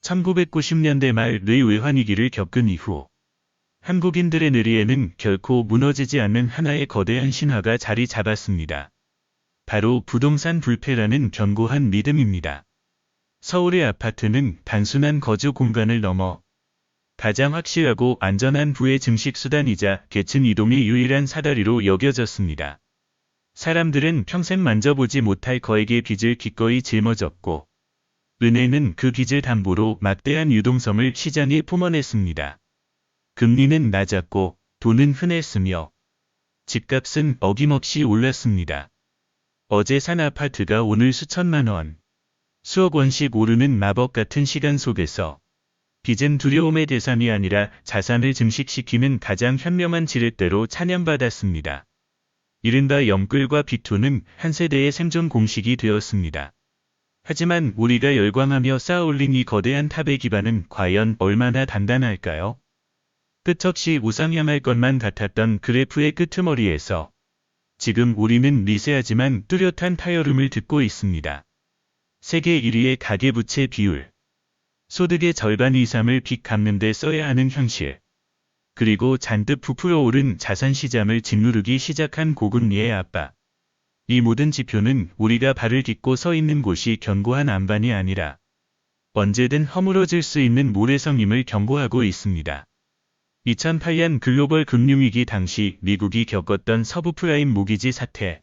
1990년대 말 외환위기를 겪은 이후 한국인들의 뇌리에는 결코 무너지지 않는 하나의 거대한 신화가 자리 잡았습니다. 바로 부동산 불패라는 견고한 믿음입니다. 서울의 아파트는 단순한 거주 공간을 넘어 가장 확실하고 안전한 부의 증식 수단이자 계층 이동의 유일한 사다리로 여겨졌습니다. 사람들은 평생 만져보지 못할 거액의 빚을 기꺼이 짊어졌고 은행은 그 빚을 담보로 막대한 유동성을 시장에 품어냈습니다. 금리는 낮았고 돈은 흔했으며 집값은 어김없이 올랐습니다. 어제 산 아파트가 오늘 수천만 원, 수억 원씩 오르는 마법 같은 시간 속에서 빚은 두려움의 대상이 아니라 자산을 증식시키는 가장 현명한 지렛대로 찬양받았습니다. 이른바 영끌과 빚토는 한 세대의 생존 공식이 되었습니다. 하지만 우리가 열광하며 쌓아올린 이 거대한 탑의 기반은 과연 얼마나 단단할까요? 끝없이 우상향할 것만 같았던 그래프의 끄트머리에서 지금 우리는 미세하지만 뚜렷한 타열음을 듣고 있습니다. 세계 1위의 가계부채 비율, 소득의 절반 이상을 빚 갚는 데 써야 하는 현실, 그리고 잔뜩 부풀어 오른 자산시장을 짓누르기 시작한 고금리의 압박. 이 모든 지표는 우리가 발을 딛고 서 있는 곳이 견고한 안반이 아니라 언제든 허물어질 수 있는 모래성임을 경고하고 있습니다. 2008년 글로벌 금융위기 당시 미국이 겪었던 서브프라임 모기지 사태,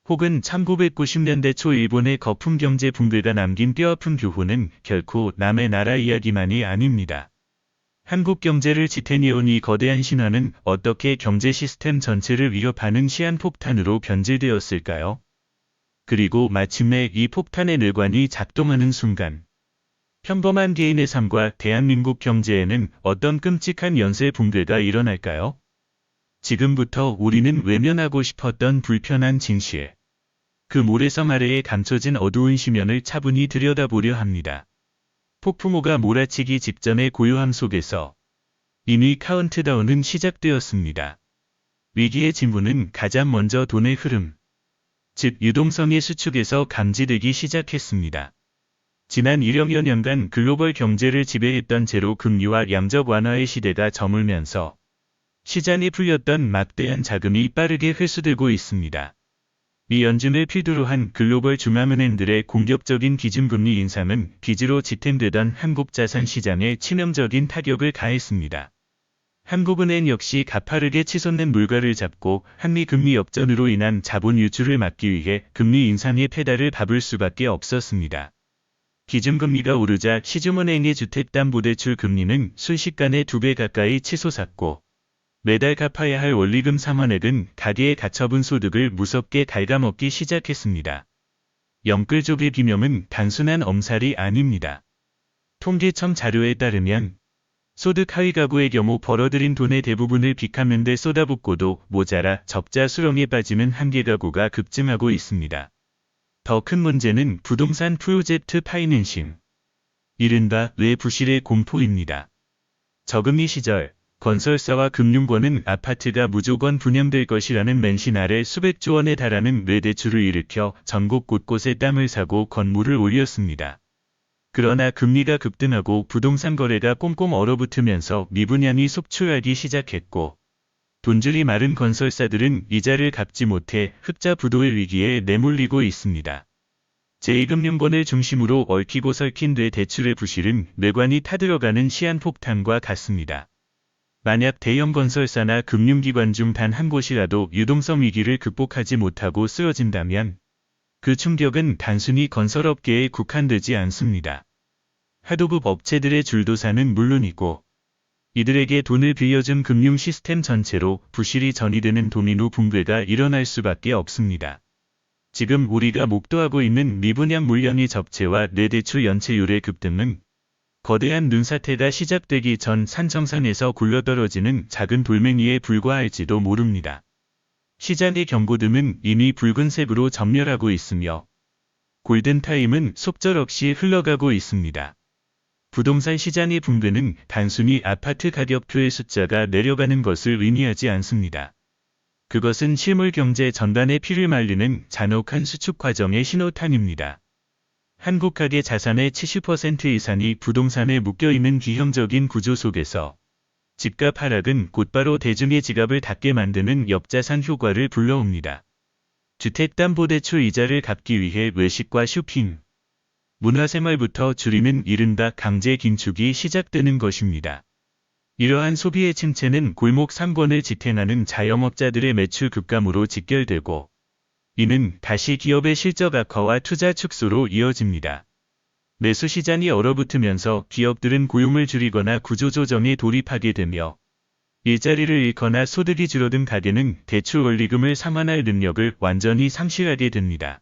혹은 1990년대 초 일본의 거품 경제 붕괴가 남긴 뼈아픈 교훈은 결코 남의 나라 이야기만이 아닙니다. 한국 경제를 지탱해온 이 거대한 신화는 어떻게 경제 시스템 전체를 위협하는 시한폭탄으로 변질되었을까요? 그리고 마침내 이 폭탄의 뇌관이 작동하는 순간 평범한 개인의 삶과 대한민국 경제에는 어떤 끔찍한 연쇄 붕괴가 일어날까요? 지금부터 우리는 외면하고 싶었던 불편한 진실, 그 모래성 아래에 감춰진 어두운 시면을 차분히 들여다보려 합니다. 폭풍우가 몰아치기 직전의 고요함 속에서 이미 카운트다운은 시작되었습니다. 위기의 징후는 가장 먼저 돈의 흐름, 즉 유동성의 수축에서 감지되기 시작했습니다. 지난 1여 년간 글로벌 경제를 지배했던 제로 금리와 양적 완화의 시대가 저물면서 시장이 풀렸던 막대한 자금이 빠르게 회수되고 있습니다. 미 연준을 필두로 한 글로벌 중앙은행들의 공격적인 기준금리 인상은 빚으로 지탱되던 한국 자산 시장에 치명적인 타격을 가했습니다. 한국은행 역시 가파르게 치솟는 물가를 잡고 한미 금리 역전으로 인한 자본 유출을 막기 위해 금리 인상의 페달을 밟을 수밖에 없었습니다. 기준금리가 오르자 시중은행의 주택담보대출 금리는 순식간에 2배 가까이 치솟았고 매달 갚아야 할 원리금 상환액은 가계의 가처분 소득을 무섭게 갉아먹기 시작했습니다. 영끌족의 비명은 단순한 엄살이 아닙니다. 통계청 자료에 따르면 소득 하위 가구의 경우 벌어들인 돈의 대부분을 빚 갚는 데 쏟아붓고도 모자라 적자 수렁에 빠지는 한계 가구가 급증하고 있습니다. 더 큰 문제는 부동산 프로젝트 파이낸싱, 이른바 뇌부실의 공포입니다. 저금리 시절 건설사와 금융권은 아파트가 무조건 분양될 것이라는 맹신 아래 수백조 원에 달하는 뇌대출을 일으켜 전국 곳곳에 땅을 사고 건물을 올렸습니다. 그러나 금리가 급등하고 부동산 거래가 꼼꼼 얼어붙으면서 미분양이 속출하기 시작했고 돈줄이 마른 건설사들은 이자를 갚지 못해 흑자 부도의 위기에 내몰리고 있습니다. 제2금융권을 중심으로 얽히고 설킨 뇌대출의 부실은 뇌관이 타들어가는 시한폭탄과 같습니다. 만약 대형 건설사나 금융기관 중 단 한 곳이라도 유동성 위기를 극복하지 못하고 쓰러진다면 그 충격은 단순히 건설업계에 국한되지 않습니다. 하도급 업체들의 줄도사는 물론이고 이들에게 돈을 빌려준 금융 시스템 전체로 부실이 전이되는 도미노 붕괴가 일어날 수밖에 없습니다. 지금 우리가 목도하고 있는 미분양 물량의 적체와 뇌대출 연체율의 급등은 거대한 눈사태가 시작되기 전 산정선에서 굴러떨어지는 작은 돌멩이에 불과할지도 모릅니다. 시장의 경고등은 이미 붉은색으로 점멸하고 있으며 골든타임은 속절없이 흘러가고 있습니다. 부동산 시장의 붕괴는 단순히 아파트 가격표의 숫자가 내려가는 것을 의미하지 않습니다. 그것은 실물 경제 전반의 피를 말리는 잔혹한 수축 과정의 신호탄입니다. 한국학의 자산의 70% 이상이 부동산에 묶여있는 기형적인 구조 속에서 집값 하락은 곧바로 대중의 지갑을 닫게 만드는 역자산 효과를 불러옵니다. 주택담보대출 이자를 갚기 위해 외식과 쇼핑, 문화생활부터 줄이는 이른바 강제 긴축이 시작되는 것입니다. 이러한 소비의 침체는 골목 상권을 지탱하는 자영업자들의 매출 급감으로 직결되고 이는 다시 기업의 실적 악화와 투자 축소로 이어집니다. 매수 시장이 얼어붙으면서 기업들은 고용을 줄이거나 구조조정에 돌입하게 되며 일자리를 잃거나 소득이 줄어든 가게는 대출 원리금을 상환할 능력을 완전히 상실하게 됩니다.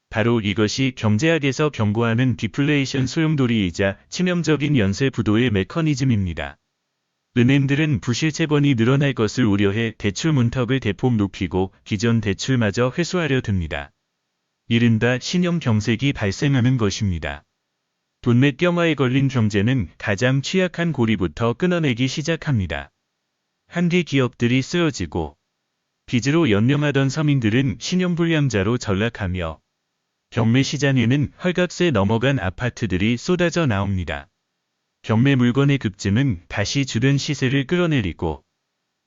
바로 이것이 경제학에서 경고하는 디플레이션 소용돌이이자 치명적인 연쇄 부도의 메커니즘입니다. 은행들은 부실 채권이 늘어날 것을 우려해 대출 문턱을 대폭 높이고 기존 대출마저 회수하려 듭니다. 이른바 신용 경색이 발생하는 것입니다. 돈맷경화에 걸린 경제는 가장 취약한 고리부터 끊어내기 시작합니다. 한디 기업들이 쓰러지고 빚으로 연명하던 서민들은 신용불량자로 전락하며 경매 시장에는 헐값에 넘어간 아파트들이 쏟아져 나옵니다. 경매 물건의 급증은 다시 주변 시세를 끌어내리고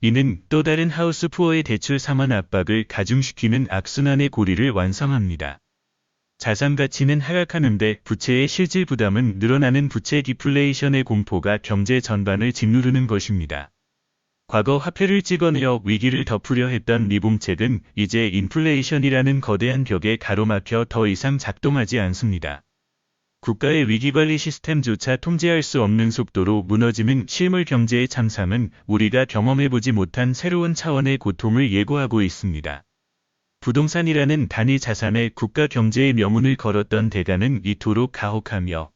이는 또 다른 하우스 푸어의 대출 상환 압박을 가중시키는 악순환의 고리를 완성합니다. 자산 가치는 하락하는데 부채의 실질 부담은 늘어나는 부채 디플레이션의 공포가 경제 전반을 짓누르는 것입니다. 과거 화폐를 찍어내어 위기를 덮으려 했던 리봄책은 이제 인플레이션이라는 거대한 벽에 가로막혀 더 이상 작동하지 않습니다. 국가의 위기관리 시스템조차 통제할 수 없는 속도로 무너지는 실물 경제의 참상은 우리가 경험해보지 못한 새로운 차원의 고통을 예고하고 있습니다. 부동산이라는 단위 자산에 국가 경제의 명운을 걸었던 대가는 이토록 가혹하며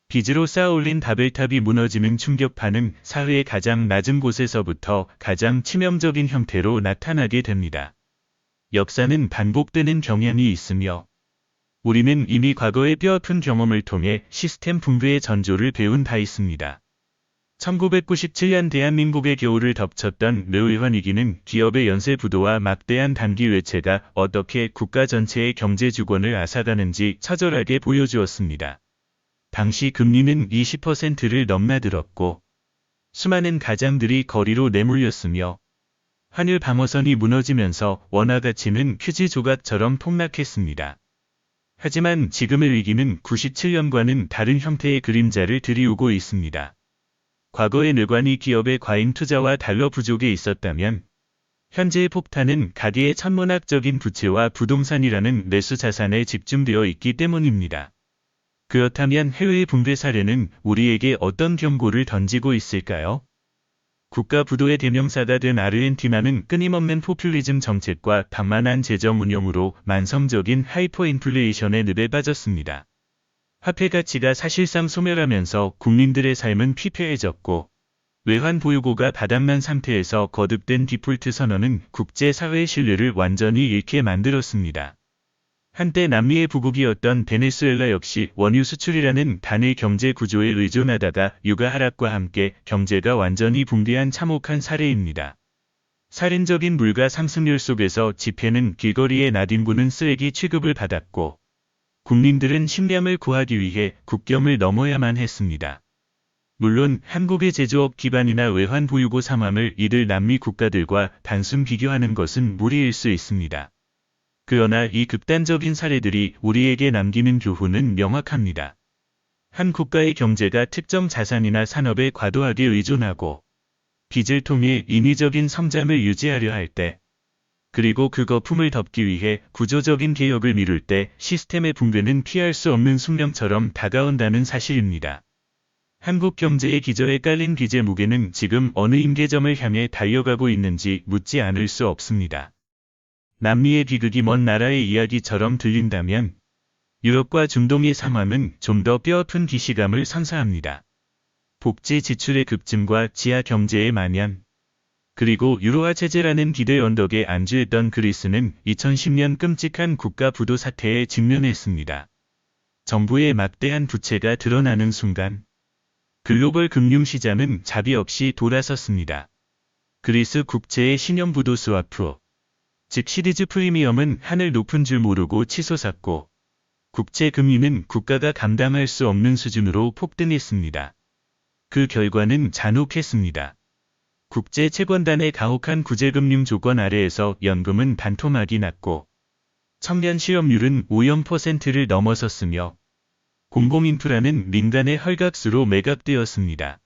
빚으로 쌓아올린 바벨탑이 무너지는 충격파는 사회의 가장 낮은 곳에서부터 가장 치명적인 형태로 나타나게 됩니다. 역사는 반복되는 경향이 있으며 우리는 이미 과거의 뼈아픈 경험을 통해 시스템 붕괴의 전조를 배운 바 있습니다. 1997년 대한민국의 겨울을 덮쳤던 묘의환 위기는 기업의 연쇄 부도와 막대한 단기 외채가 어떻게 국가 전체의 경제 주권을 앗아가는지 처절하게 보여주었습니다. 당시 금리는 20%를 넘나들었고 수많은 가장들이 거리로 내몰렸으며 환율 방어선이 무너지면서 원화 가치는 휴지 조각처럼 폭락했습니다. 하지만 지금의 위기는 97년과는 다른 형태의 그림자를 들이우고 있습니다. 과거의 뇌관이 기업의 과잉 투자와 달러 부족에 있었다면 현재의 폭탄은 가계의 천문학적인 부채와 부동산이라는 내수 자산에 집중되어 있기 때문입니다. 그렇다면 해외의 붕괴 사례는 우리에게 어떤 경고를 던지고 있을까요? 국가 부도의 대명사가 된 아르헨티나는 끊임없는 포퓰리즘 정책과 방만한 재정 운용으로 만성적인 하이퍼인플레이션의 늪에 빠졌습니다. 화폐 가치가 사실상 소멸하면서 국민들의 삶은 피폐해졌고 외환 보유고가 바닥난 상태에서 거듭된 디폴트 선언은 국제사회의 신뢰를 완전히 잃게 만들었습니다. 한때 남미의 부국이었던 베네수엘라 역시 원유 수출이라는 단일 경제 구조에 의존하다가 유가 하락과 함께 경제가 완전히 붕괴한 참혹한 사례입니다. 살인적인 물가 상승률 속에서 지폐는 길거리에 나뒹구는 쓰레기 취급을 받았고 국민들은 식량을 구하기 위해 국경을 넘어야만 했습니다. 물론 한국의 제조업 기반이나 외환 보유고 상황을 이들 남미 국가들과 단순 비교하는 것은 무리일 수 있습니다. 그러나 이 극단적인 사례들이 우리에게 남기는 교훈은 명확합니다. 한 국가의 경제가 특정 자산이나 산업에 과도하게 의존하고 빚을 통해 인위적인 성장을 유지하려 할 때, 그리고 그 거품을 덮기 위해 구조적인 개혁을 미룰 때 시스템의 붕괴는 피할 수 없는 숙명처럼 다가온다는 사실입니다. 한국 경제의 기저에 깔린 빚의 무게는 지금 어느 임계점을 향해 달려가고 있는지 묻지 않을 수 없습니다. 남미의 비극이 먼 나라의 이야기처럼 들린다면 유럽과 중동의 상황은 좀 더 뼈아픈 기시감을 선사합니다. 복지 지출의 급증과 지하 경제의 만연, 그리고 유로화 체제라는 기대 언덕에 안주했던 그리스는 2010년 끔찍한 국가 부도 사태에 직면했습니다. 정부의 막대한 부채가 드러나는 순간 글로벌 금융시장은 자비 없이 돌아섰습니다. 그리스 국채의 신용부도 스와프, 즉 시리즈 프리미엄은 하늘 높은 줄 모르고 치솟았고 국제금리는 국가가 감당할 수 없는 수준으로 폭등했습니다. 그 결과는 잔혹했습니다. 국제 채권단의 가혹한 구제금융 조건 아래에서 연금은 반토막이 났고 청년 실업률은 5.0%를 넘어섰으며 공공인프라는 민간의 헐값으로 매각되었습니다.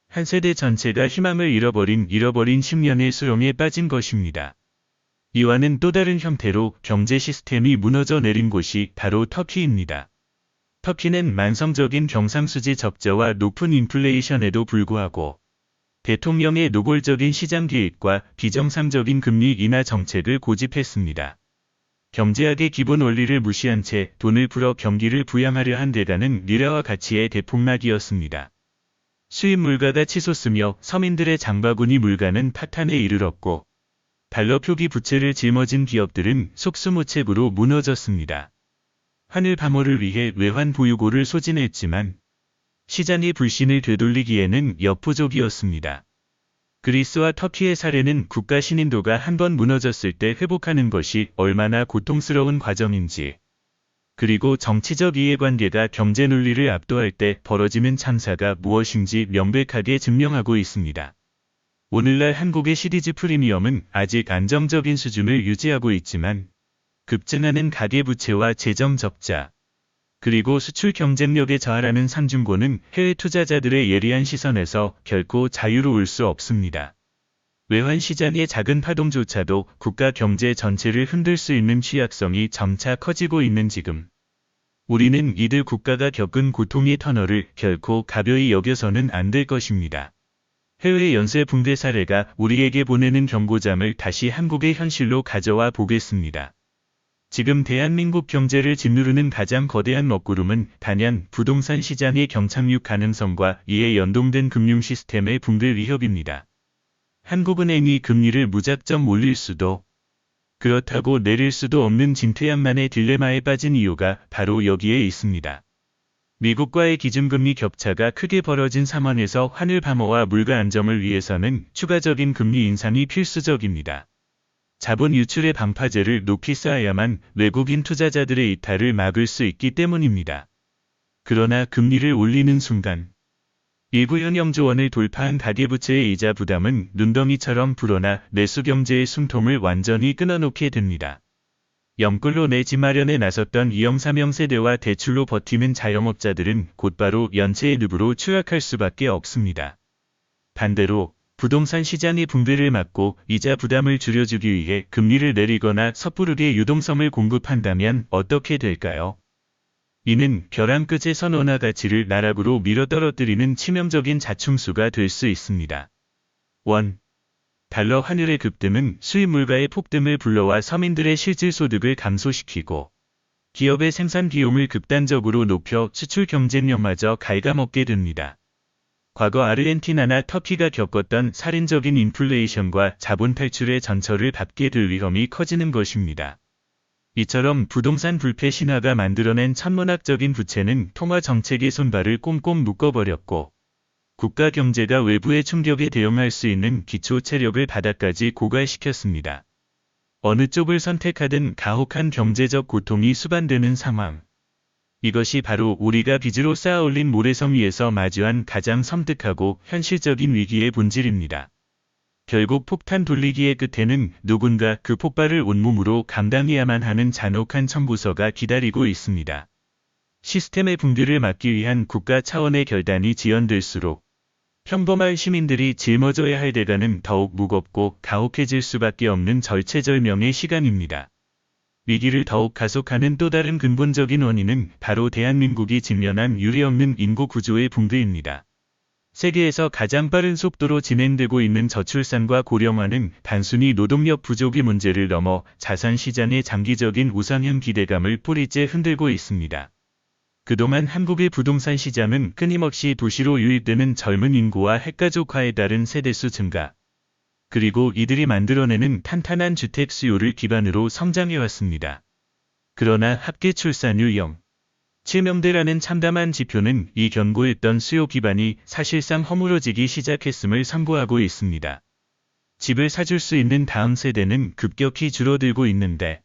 한 세대 전체가 희망을 잃어버린 10년의 수렁에 빠진 것입니다. 이와는 또 다른 형태로 경제 시스템이 무너져 내린 곳이 바로 터키입니다. 터키는 만성적인 경상수지 적자와 높은 인플레이션에도 불구하고 대통령의 노골적인 시장 개입과 비정상적인 금리 인하 정책을 고집했습니다. 경제학의 기본 원리를 무시한 채 돈을 풀어 경기를 부양하려 한 데다는 리라와 가치의 대폭락이었습니다. 수입 물가가 치솟으며 서민들의 장바구니 물가는 파탄에 이르렀고 달러 표기 부채를 짊어진 기업들은 속수무책으로 무너졌습니다. 환율 방어를 위해 외환 보유고를 소진했지만 시장의 불신을 되돌리기에는 역부족이었습니다. 그리스와 터키의 사례는 국가 신인도가 한번 무너졌을 때 회복하는 것이 얼마나 고통스러운 과정인지, 그리고 정치적 이해관계가 경제 논리를 압도할 때 벌어지는 참사가 무엇인지 명백하게 증명하고 있습니다. 오늘날 한국의 시리즈 프리미엄은 아직 안정적인 수준을 유지하고 있지만 급증하는 가계부채와 재정 적자, 그리고 수출 경쟁력에 저하라는 상중고는 해외 투자자들의 예리한 시선에서 결코 자유로울 수 없습니다. 외환 시장의 작은 파동조차도 국가 경제 전체를 흔들 수 있는 취약성이 점차 커지고 있는 지금, 우리는 이들 국가가 겪은 고통의 터널을 결코 가벼이 여겨서는 안 될 것입니다. 해외 연쇄 붕괴 사례가 우리에게 보내는 경고장을 다시 한국의 현실로 가져와 보겠습니다. 지금 대한민국 경제를 짓누르는 가장 거대한 먹구름은 단연 부동산 시장의 경착륙 가능성과 이에 연동된 금융 시스템의 붕괴 위협입니다. 한국은행이 금리를 무작정 올릴 수도, 그렇다고 내릴 수도 없는 진퇴양난의 딜레마에 빠진 이유가 바로 여기에 있습니다. 미국과의 기준금리 격차가 크게 벌어진 상황에서 환율 방어와 물가 안정을 위해서는 추가적인 금리 인상이 필수적입니다. 자본 유출의 방파제를 높이 쌓아야만 외국인 투자자들의 이탈을 막을 수 있기 때문입니다. 그러나 금리를 올리는 순간 일부 현영조 원을 돌파한 가계부채의 이자 부담은 눈덩이처럼 불어나 내수경제의 숨통을 완전히 끊어놓게 됩니다. 영끌로 내 집 마련에 나섰던 2형 3형 세대와 대출로 버티는 자영업자들은 곧바로 연체의 늪으로 추락할 수밖에 없습니다. 반대로 부동산 시장의 붕괴를 막고 이자 부담을 줄여주기 위해 금리를 내리거나 섣부르게 유동성을 공급한다면 어떻게 될까요? 이는 벼랑 끝의 선원화 가치를 나락으로 밀어떨어뜨리는 치명적인 자충수가 될 수 있습니다. 1. 달러 환율의 급등은 수입 물가의 폭등을 불러와 서민들의 실질 소득을 감소시키고 기업의 생산 비용을 극단적으로 높여 수출 경쟁력마저 갉아먹게 됩니다. 과거 아르헨티나나 터키가 겪었던 살인적인 인플레이션과 자본 탈출의 전철을 밟게 될 위험이 커지는 것입니다. 이처럼 부동산 불패 신화가 만들어낸 천문학적인 부채는 통화 정책의 손발을 꼼꼼 묶어버렸고 국가 경제가 외부의 충격에 대응할 수 있는 기초 체력을 바닥까지 고갈시켰습니다. 어느 쪽을 선택하든 가혹한 경제적 고통이 수반되는 상황. 이것이 바로 우리가 빚으로 쌓아올린 모래섬 위에서 마주한 가장 섬뜩하고 현실적인 위기의 본질입니다. 결국 폭탄 돌리기의 끝에는 누군가 그 폭발을 온몸으로 감당해야만 하는 잔혹한 청구서가 기다리고 있습니다. 시스템의 붕괴를 막기 위한 국가 차원의 결단이 지연될수록 평범한 시민들이 짊어져야 할 대가는 더욱 무겁고 가혹해질 수밖에 없는 절체절명의 시간입니다. 위기를 더욱 가속하는 또 다른 근본적인 원인은 바로 대한민국이 직면한 유례없는 인구 구조의 붕괴입니다. 세계에서 가장 빠른 속도로 진행되고 있는 저출산과 고령화는 단순히 노동력 부족의 문제를 넘어 자산 시장의 장기적인 우상향 기대감을 뿌리째 흔들고 있습니다. 그동안 한국의 부동산 시장은 끊임없이 도시로 유입되는 젊은 인구와 핵가족화에 따른 세대수 증가, 그리고 이들이 만들어내는 탄탄한 주택 수요를 기반으로 성장해왔습니다. 그러나 합계 출산율 0.7명대라는 참담한 지표는 이 견고했던 수요 기반이 사실상 허물어지기 시작했음을 선고하고 있습니다. 집을 사줄 수 있는 다음 세대는 급격히 줄어들고 있는데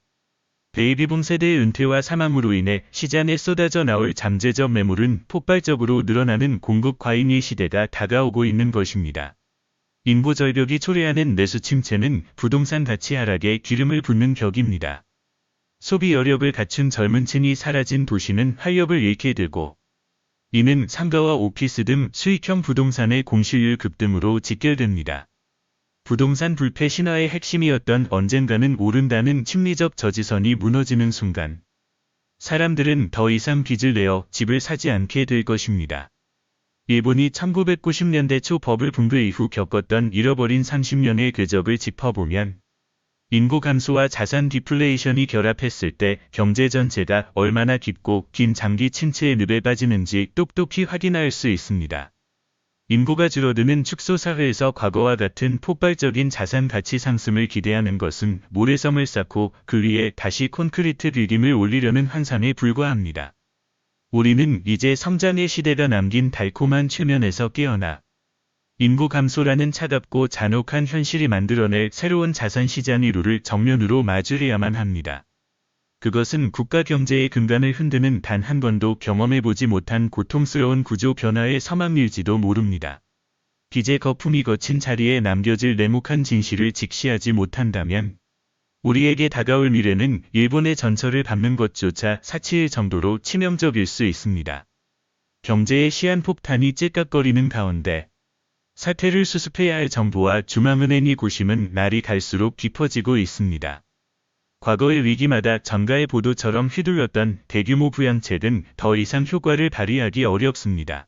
베이비붐 세대의 은퇴와 사망으로 인해 시장에 쏟아져 나올 잠재적 매물은 폭발적으로 늘어나는 공급 과잉의 시대가 다가오고 있는 것입니다. 인구 절벽이 초래하는 내수 침체는 부동산 가치 하락에 기름을 붓는 격입니다. 소비 여력을 갖춘 젊은 층이 사라진 도시는 활력을 잃게 되고, 이는 상가와 오피스 등 수익형 부동산의 공실률 급등으로 직결됩니다. 부동산 불패 신화의 핵심이었던 언젠가는 오른다는 심리적 저지선이 무너지는 순간, 사람들은 더 이상 빚을 내어 집을 사지 않게 될 것입니다. 일본이 1990년대 초 버블 붕괴 이후 겪었던 잃어버린 30년의 궤적을 짚어보면, 인구 감소와 자산 디플레이션이 결합했을 때 경제 전체가 얼마나 깊고 긴 장기 침체의 늪에 빠지는지 똑똑히 확인할 수 있습니다. 인구가 줄어드는 축소 사회에서 과거와 같은 폭발적인 자산 가치 상승을 기대하는 것은 모래섬을 쌓고 그 위에 다시 콘크리트 빌딩을 올리려는 환상에 불과합니다. 우리는 이제 성장의 시대가 남긴 달콤한 최면에서 깨어나 인구 감소라는 차갑고 잔혹한 현실이 만들어낼 새로운 자산 시장의 룰을 정면으로 마주해야만 합니다. 그것은 국가 경제의 근간을 흔드는 단 한 번도 경험해보지 못한 고통스러운 구조 변화의 서막일지도 모릅니다. 빚의 거품이 거친 자리에 남겨질 냉혹한 진실을 직시하지 못한다면 우리에게 다가올 미래는 일본의 전철을 밟는 것조차 사치일 정도로 치명적일 수 있습니다. 경제의 시한폭탄이 찔깍거리는 가운데 사태를 수습해야 할 정부와 중앙은행의 고심은 날이 갈수록 깊어지고 있습니다. 과거의 위기마다 전가의 보도처럼 휘둘렸던 대규모 부양책은 더 이상 효과를 발휘하기 어렵습니다.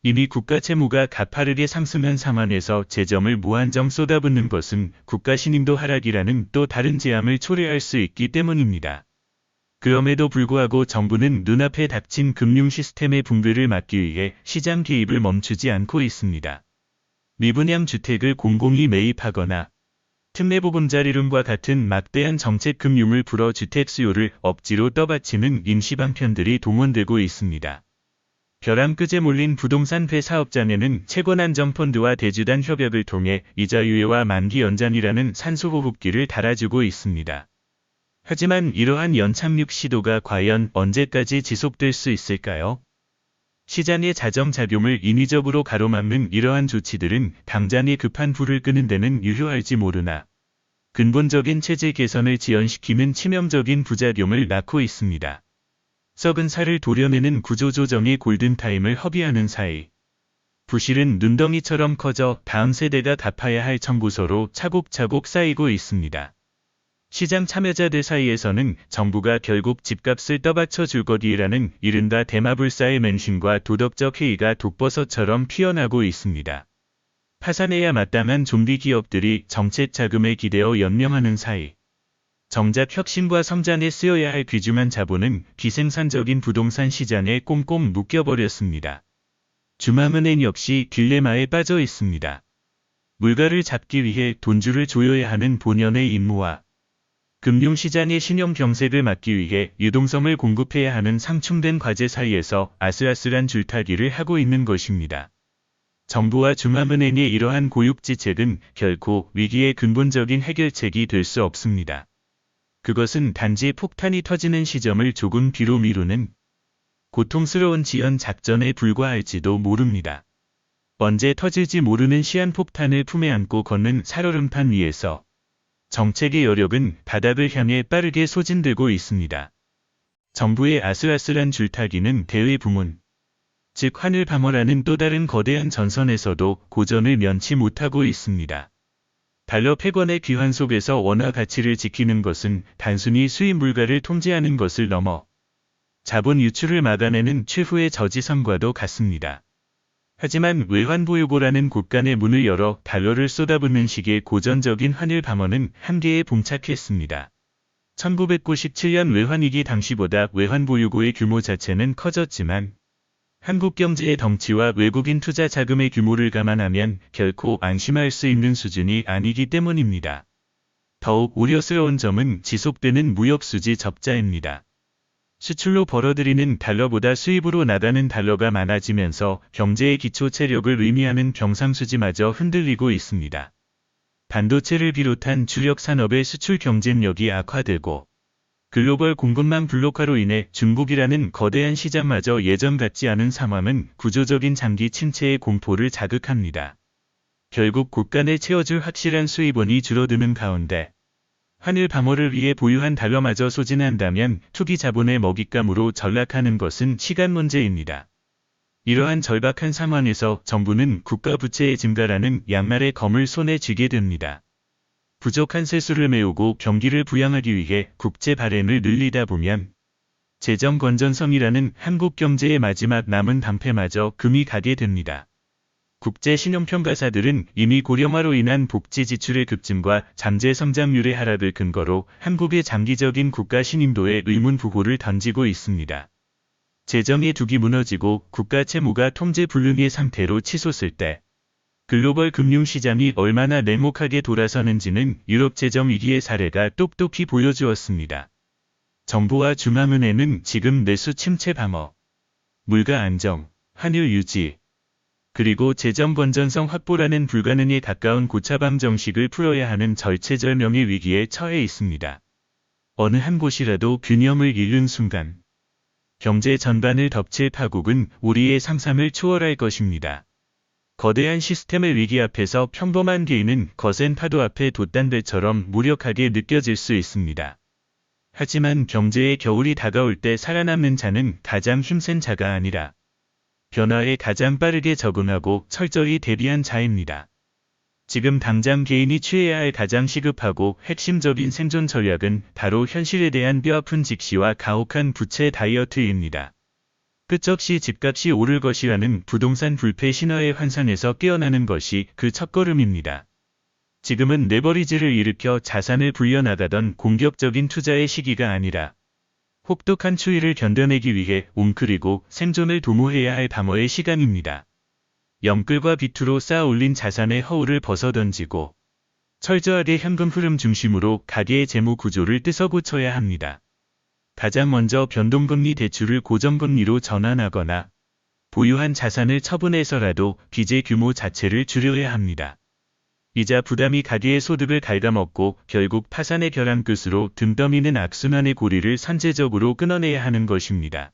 이미 국가 채무가 가파르게 상승한 상황에서 재정을 무한정 쏟아붓는 것은 국가 신임도 하락이라는 또 다른 재앙을 초래할 수 있기 때문입니다. 그럼에도 불구하고 정부는 눈앞에 닥친 금융 시스템의 붕괴를 막기 위해 시장 개입을 멈추지 않고 있습니다. 미분양 주택을 공공이 매입하거나 특례보금자리론과 같은 막대한 정책 금융을 풀어 주택 수요를 억지로 떠받치는 임시방편들이 동원되고 있습니다. 벼랑끝에 몰린 부동산 폐사업장에는 채권안정펀드와 대주단 협약을 통해 이자 유예와 만기 연장이라는 산소호흡기를 달아주고 있습니다. 하지만 이러한 연착륙 시도가 과연 언제까지 지속될 수 있을까요? 시장의 자정작용을 인위적으로 가로막는 이러한 조치들은 당장의 급한 불을 끄는 데는 유효할지 모르나 근본적인 체제 개선을 지연시키는 치명적인 부작용을 낳고 있습니다. 썩은 살을 도려내는 구조조정의 골든타임을 허비하는 사이 부실은 눈덩이처럼 커져 다음 세대가 갚아야 할 청구서로 차곡차곡 쌓이고 있습니다. 시장 참여자들 사이에서는 정부가 결국 집값을 떠받쳐 줄 거디라는 이른바 대마불사의 맹신과 도덕적 회의가 독버섯처럼 피어나고 있습니다. 파산해야 마땅한 좀비 기업들이 정책 자금에 기대어 연명하는 사이 정작 혁신과 성장에 쓰여야 할 귀중한 자본은 비생산적인 부동산 시장에 꼼꼼 묶여버렸습니다. 중앙은행 역시 딜레마에 빠져 있습니다. 물가를 잡기 위해 돈줄을 조여야 하는 본연의 임무와 금융시장의 신용 경색을 막기 위해 유동성을 공급해야 하는 상충된 과제 사이에서 아슬아슬한 줄타기를 하고 있는 것입니다. 정부와 중앙은행의 이러한 고육지책은 결코 위기의 근본적인 해결책이 될 수 없습니다. 그것은 단지 폭탄이 터지는 시점을 조금 뒤로 미루는 고통스러운 지연 작전에 불과할지도 모릅니다. 언제 터질지 모르는 시한폭탄을 품에 안고 걷는 살얼음판 위에서 정책의 여력은 바닥을 향해 빠르게 소진되고 있습니다. 정부의 아슬아슬한 줄타기는 대외 부문, 즉 환을 방어라는 또 다른 거대한 전선에서도 고전을 면치 못하고 있습니다. 달러 패권의 귀환 속에서 원화 가치를 지키는 것은 단순히 수입 물가를 통제하는 것을 넘어 자본 유출을 막아내는 최후의 저지선과도 같습니다. 하지만 외환보유고라는 곳간의 문을 열어 달러를 쏟아붓는 식의 고전적인 환율 방어는 한계에 봉착했습니다. 1997년 외환위기 당시보다 외환보유고의 규모 자체는 커졌지만 한국 경제의 덩치와 외국인 투자 자금의 규모를 감안하면 결코 안심할 수 있는 수준이 아니기 때문입니다. 더욱 우려스러운 점은 지속되는 무역수지 적자입니다. 수출로 벌어들이는 달러보다 수입으로 나가는 달러가 많아지면서 경제의 기초 체력을 의미하는 경상수지마저 흔들리고 있습니다. 반도체를 비롯한 주력 산업의 수출 경쟁력이 악화되고 글로벌 공급망 블록화로 인해 중국이라는 거대한 시장마저 예전 같지 않은 상황은 구조적인 장기 침체의 공포를 자극합니다. 결국 곳간을 채워줄 확실한 수입원이 줄어드는 가운데 환율 방어를 위해 보유한 달러마저 소진한다면 투기 자본의 먹잇감으로 전락하는 것은 시간 문제입니다. 이러한 절박한 상황에서 정부는 국가 부채의 증가라는 양날의 검을 손에 쥐게 됩니다. 부족한 세수를 메우고 경기를 부양하기 위해 국채 발행을 늘리다 보면 재정 건전성이라는 한국 경제의 마지막 남은 방패마저 금이 가게 됩니다. 국제 신용평가사들은 이미 고령화로 인한 복지 지출의 급증과 잠재 성장률의 하락을 근거로 한국의 장기적인 국가 신임도에 의문 부호를 던지고 있습니다. 재정의 둑이 무너지고 국가 채무가 통제 불능의 상태로 치솟을 때 글로벌 금융시장이 얼마나 냉혹하게 돌아서는지는 유럽 재정 위기의 사례가 똑똑히 보여주었습니다. 정부와 중앙은행은 지금 내수 침체 방어, 물가 안정, 환율 유지, 그리고 재정 건전성 확보라는 불가능에 가까운 고차방 정식을 풀어야 하는 절체절명의 위기에 처해 있습니다. 어느 한 곳이라도 균형을 잃는 순간 경제 전반을 덮칠 파국은 우리의 상상을 초월할 것입니다. 거대한 시스템의 위기 앞에서 평범한 개인은 거센 파도 앞에 돛단들처럼 무력하게 느껴질 수 있습니다. 하지만 경제의 겨울이 다가올 때 살아남는 자는 가장 힘센 자가 아니라 변화에 가장 빠르게 적응하고 철저히 대비한 자입니다. 지금 당장 개인이 취해야 할 가장 시급하고 핵심적인 생존 전략은 바로 현실에 대한 뼈아픈 직시와 가혹한 부채 다이어트입니다. 끝없이 집값이 오를 것이라는 부동산 불패 신화의 환상에서 깨어나는 것이 그 첫걸음입니다. 지금은 레버리지를 일으켜 자산을 불려나가던 공격적인 투자의 시기가 아니라 혹독한 추위를 견뎌내기 위해 웅크리고 생존을 도모해야 할 방어의 시간입니다. 영끌과 비투로 쌓아 올린 자산의 허울을 벗어던지고 철저하게 현금 흐름 중심으로 가계의 재무 구조를 뜯어고쳐야 합니다. 가장 먼저 변동금리 대출을 고정금리로 전환하거나 보유한 자산을 처분해서라도 빚의 규모 자체를 줄여야 합니다. 이자 부담이 가계의 소득을 갉아먹고 결국 파산의 벼랑끝으로 등 떠미는 악순환의 고리를 선제적으로 끊어내야 하는 것입니다.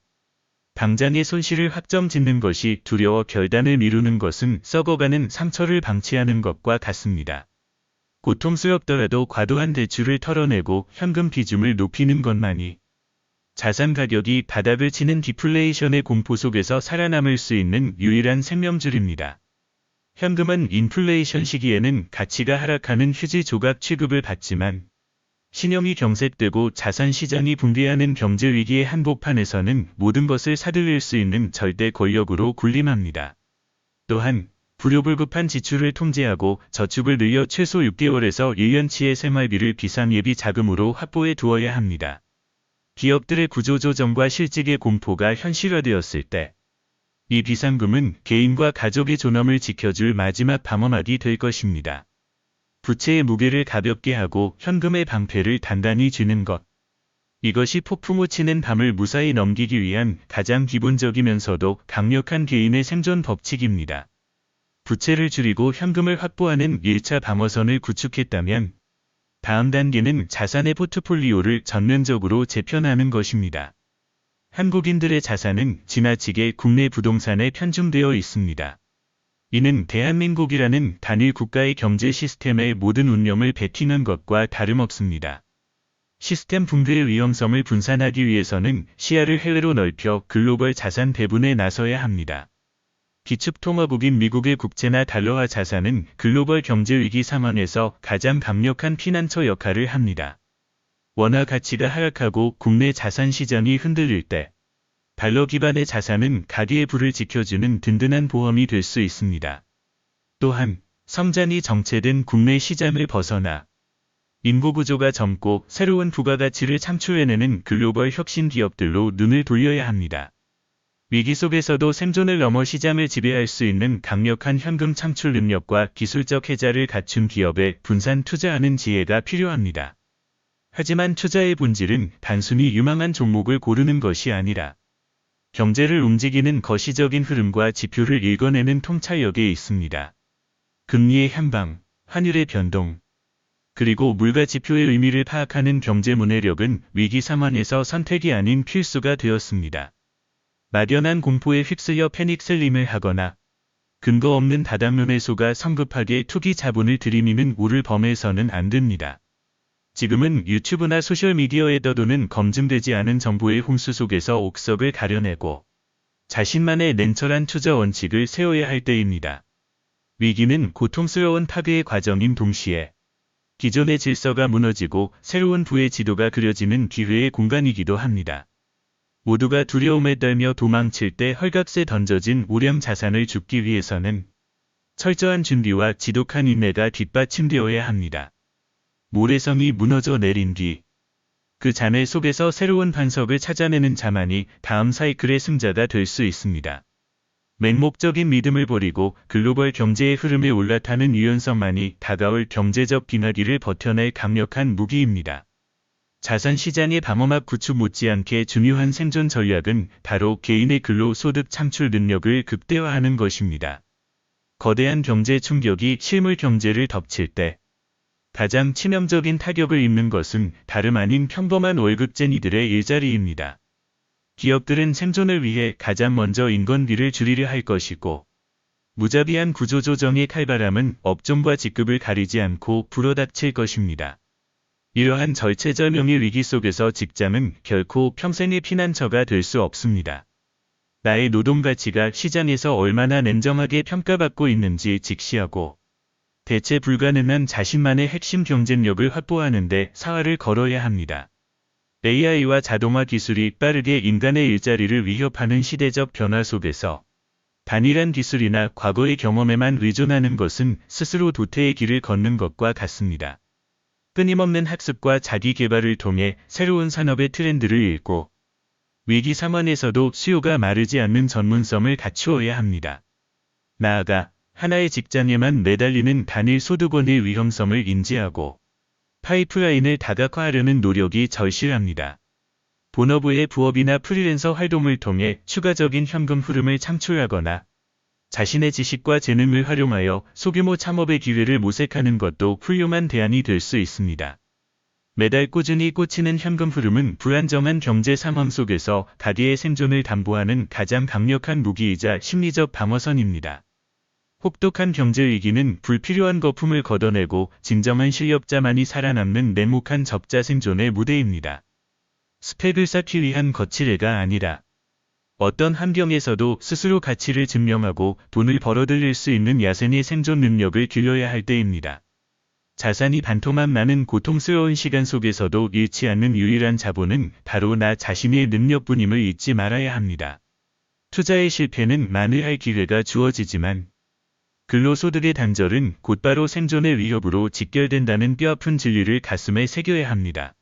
당장의 손실을 확정 짓는 것이 두려워 결단을 미루는 것은 썩어가는 상처를 방치하는 것과 같습니다. 고통스럽더라도 과도한 대출을 털어내고 현금 비중을 높이는 것만이 자산 가격이 바닥을 치는 디플레이션의 공포 속에서 살아남을 수 있는 유일한 생명줄입니다. 현금은 인플레이션 시기에는 가치가 하락하는 휴지 조각 취급을 받지만 신용이 경색되고 자산 시장이 붕괴하는 경제 위기의 한복판에서는 모든 것을 사들일 수 있는 절대 권력으로 군림합니다. 또한 불효불급한 지출을 통제하고 저축을 늘려 최소 6개월에서 1년치의 생활비를 비상예비 자금으로 확보해 두어야 합니다. 기업들의 구조조정과 실직의 공포가 현실화되었을 때 이 비상금은 개인과 가족의 존엄을 지켜줄 마지막 방어막이 될 것입니다. 부채의 무게를 가볍게 하고 현금의 방패를 단단히 쥐는 것. 이것이 폭풍우 치는 밤을 무사히 넘기기 위한 가장 기본적이면서도 강력한 개인의 생존 법칙입니다. 부채를 줄이고 현금을 확보하는 1차 방어선을 구축했다면 다음 단계는 자산의 포트폴리오를 전면적으로 재편하는 것입니다. 한국인들의 자산은 지나치게 국내 부동산에 편중되어 있습니다. 이는 대한민국이라는 단일 국가의 경제 시스템의 모든 운명을 뱉히는 것과 다름없습니다. 시스템 붕괴의 위험성을 분산하기 위해서는 시야를 해외로 넓혀 글로벌 자산 배분에 나서야 합니다. 기축통화국인 미국의 국채나 달러화 자산은 글로벌 경제 위기 상황에서 가장 강력한 피난처 역할을 합니다. 원화 가치가 하락하고 국내 자산 시장이 흔들릴 때 달러 기반의 자산은 가계의 부를 지켜주는 든든한 보험이 될 수 있습니다. 또한 성장이 정체된 국내 시장을 벗어나 인구 구조가 젊고 새로운 부가가치를 창출해내는 글로벌 혁신 기업들로 눈을 돌려야 합니다. 위기 속에서도 생존을 넘어 시장을 지배할 수 있는 강력한 현금 창출 능력과 기술적 해자를 갖춘 기업에 분산 투자하는 지혜가 필요합니다. 하지만 투자의 본질은 단순히 유망한 종목을 고르는 것이 아니라 경제를 움직이는 거시적인 흐름과 지표를 읽어내는 통찰력에 있습니다. 금리의 향방, 환율의 변동, 그리고 물가 지표의 의미를 파악하는 경제 문해력은 위기 상황에서 선택이 아닌 필수가 되었습니다. 막연한 공포에 휩쓸려 패닉셀림을 하거나 근거 없는 다단면에 속아 성급하게 투기 자본을 들이미는 우를 범해서는 안 됩니다. 지금은 유튜브나 소셜미디어에 떠도는 검증되지 않은 정보의 홍수 속에서 옥석을 가려내고 자신만의 냉철한 투자 원칙을 세워야 할 때입니다. 위기는 고통스러운 파괴의 과정인 동시에 기존의 질서가 무너지고 새로운 부의 지도가 그려지는 기회의 공간이기도 합니다. 모두가 두려움에 떨며 도망칠 때 헐값에 던져진 우량 자산을 줍기 위해서는 철저한 준비와 지독한 인내가 뒷받침되어야 합니다. 모래성이 무너져 내린 뒤 그 잔해 속에서 새로운 반석을 찾아내는 자만이 다음 사이클의 승자가 될 수 있습니다. 맹목적인 믿음을 버리고 글로벌 경제의 흐름에 올라타는 유연성만이 다가올 경제적 빙하기를 버텨낼 강력한 무기입니다. 자산시장의 방어막 구축 못지않게 중요한 생존 전략은 바로 개인의 근로소득 창출 능력을 극대화하는 것입니다. 거대한 경제 충격이 실물 경제를 덮칠 때 가장 치명적인 타격을 입는 것은 다름 아닌 평범한 월급쟁이들의 일자리입니다. 기업들은 생존을 위해 가장 먼저 인건비를 줄이려 할 것이고 무자비한 구조조정의 칼바람은 업종과 직급을 가리지 않고 불어닥칠 것입니다. 이러한 절체절명의 위기 속에서 직장은 결코 평생의 피난처가 될 수 없습니다. 나의 노동 가치가 시장에서 얼마나 냉정하게 평가받고 있는지 직시하고 대체 불가능한 자신만의 핵심 경쟁력을 확보하는 데 사활을 걸어야 합니다. AI와 자동화 기술이 빠르게 인간의 일자리를 위협하는 시대적 변화 속에서 단일한 기술이나 과거의 경험에만 의존하는 것은 스스로 도태의 길을 걷는 것과 같습니다. 끊임없는 학습과 자기 개발을 통해 새로운 산업의 트렌드를 읽고 위기 상황에서도 수요가 마르지 않는 전문성을 갖추어야 합니다. 나아가 하나의 직장에만 매달리는 단일 소득원의 위험성을 인지하고 파이프라인을 다각화하려는 노력이 절실합니다. 본업의 부업이나 프리랜서 활동을 통해 추가적인 현금 흐름을 창출하거나 자신의 지식과 재능을 활용하여 소규모 창업의 기회를 모색하는 것도 훌륭한 대안이 될 수 있습니다. 매달 꾸준히 꽂히는 현금 흐름은 불안정한 경제 상황 속에서 가게의 생존을 담보하는 가장 강력한 무기이자 심리적 방어선입니다. 혹독한 경제 위기는 불필요한 거품을 걷어내고 진정한 실력자만이 살아남는 냉혹한 적자 생존의 무대입니다. 스펙을 쌓기 위한 거칠애가 아니라 어떤 환경에서도 스스로 가치를 증명하고 돈을 벌어들일 수 있는 야생의 생존 능력을 길러야 할 때입니다. 자산이 반토막 나는 고통스러운 시간 속에서도 잃지 않는 유일한 자본은 바로 나 자신의 능력뿐임을 잊지 말아야 합니다. 투자의 실패는 만회할 기회가 주어지지만 근로소득의 단절은 곧바로 생존의 위협으로 직결된다는 뼈아픈 진리를 가슴에 새겨야 합니다.